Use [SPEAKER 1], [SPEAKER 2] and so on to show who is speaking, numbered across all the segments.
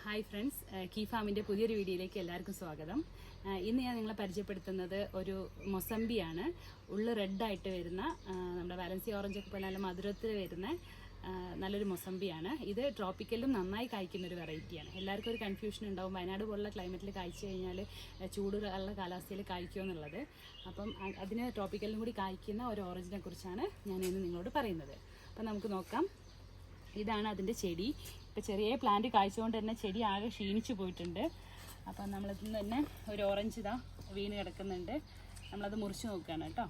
[SPEAKER 1] Hi friends, key ഫാമിൻ്റെ പുതിയൊരു വീഡിയോയിലേക്ക് എല്ലാവർക്കും സ്വാഗതം. ഇന്ന് ഞാൻ നിങ്ങളെ പരിചയപ്പെടുത്തുന്നത് ഒരു മൊസംബിയാണ്. ഉള്ളു റെഡായിട്ട് വരുന്ന നമ്മുടെ വാലൻസി ഓറഞ്ചൊക്കെ പോലെ നല്ല മധുരത്തിൽ വരുന്ന നല്ലൊരു മൊസംബിയാണ്. ഇത് ട്രോപ്പിക്കലിലും നന്നായി കായ്ക്കുന്ന ഒരു വെറൈറ്റിയാണ്. എല്ലാവർക്കും ഒരു കൺഫ്യൂഷൻ ഉണ്ടാവും, വയനാട് പോലുള്ള ക്ലൈമറ്റിൽ കായ്ച്ചു കഴിഞ്ഞാൽ ചൂടുള്ള കാലാവസ്ഥയിൽ കായ്ക്കുമോ എന്നുള്ളത്. അപ്പം അതിന് ട്രോപ്പിക്കലിലും കൂടി കായ്ക്കുന്ന ഒരു ഓറഞ്ചിനെ കുറിച്ചാണ് ഞാൻ ഇന്ന് നിങ്ങളോട് പറയുന്നത്. അപ്പം നമുക്ക് നോക്കാം. ഇതാണ് അതിൻ്റെ ചെടി. ഇപ്പോൾ ചെറിയ പ്ലാന്റ് കായ്ച്ചുകൊണ്ട് തന്നെ ചെടി ആകെ ക്ഷീണിച്ചു പോയിട്ടുണ്ട്. അപ്പം നമ്മളിൽ നിന്ന് തന്നെ ഒരു ഓറഞ്ച് ഇതാ വീണ് കിടക്കുന്നുണ്ട്. നമ്മളത് മുറിച്ച് നോക്കുകയാണ് കേട്ടോ.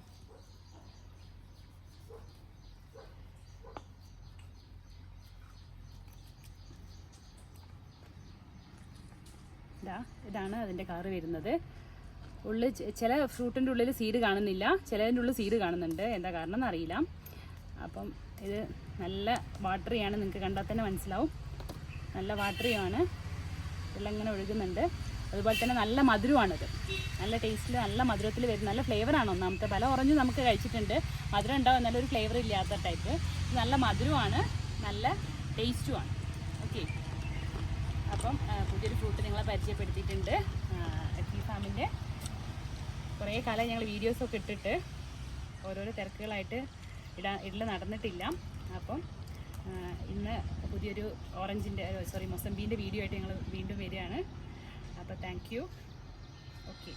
[SPEAKER 1] ഇതാണ് അതിൻ്റെ കളറ് വരുന്നത്. ഉള്ളിൽ ചില ഫ്രൂട്ടിൻ്റെ ഉള്ളിൽ സീഡ് കാണുന്നില്ല, ചിലതിൻ്റെ ഉള്ളിൽ സീഡ് കാണുന്നുണ്ട്. എന്താ കാരണം എന്നറിയില്ല. അപ്പം ഇത് നല്ല വാട്ടറിയാണ്, നിങ്ങൾക്ക് കണ്ടാൽ തന്നെ മനസ്സിലാവും. നല്ല വാട്ടറിയാണ്, വെള്ളം ഇങ്ങനെ ഒഴുകുന്നുണ്ട്. അതുപോലെ തന്നെ നല്ല മധുരമാണിത്. നല്ല ടേസ്റ്റിൽ നല്ല മധുരത്തിൽ വരുന്ന നല്ല ഫ്ലേവറാണ്. ഒന്നാമത്തെ പല ഓറഞ്ചും നമുക്ക് കഴിച്ചിട്ടുണ്ട്, മധുരം ഉണ്ടാവും എന്നാലും ഒരു ഫ്ലേവർ ഇല്ലാത്ത ടൈപ്പ്. നല്ല മധുരമാണ്, നല്ല ടേസ്റ്റുമാണ്. ഓക്കെ, അപ്പം പുതിയൊരു ഫ്രൂട്ട് നിങ്ങളെ പരിചയപ്പെടുത്തിയിട്ടുണ്ട്. കീ ഫാമിൻ്റെ കുറേ കാലം ഞങ്ങൾ വീഡിയോസൊക്കെ ഇട്ടിട്ട് ഓരോരോ തിരക്കുകളായിട്ട് ഇടൽ നടന്നിട്ടില്ല. അപ്പം ഇന്ന് പുതിയൊരു മൊസംബീൻ്റെ വീഡിയോ ആയിട്ട് ഞങ്ങൾ വീണ്ടും വരികയാണ്. അപ്പോൾ താങ്ക് യു. ഓക്കെ.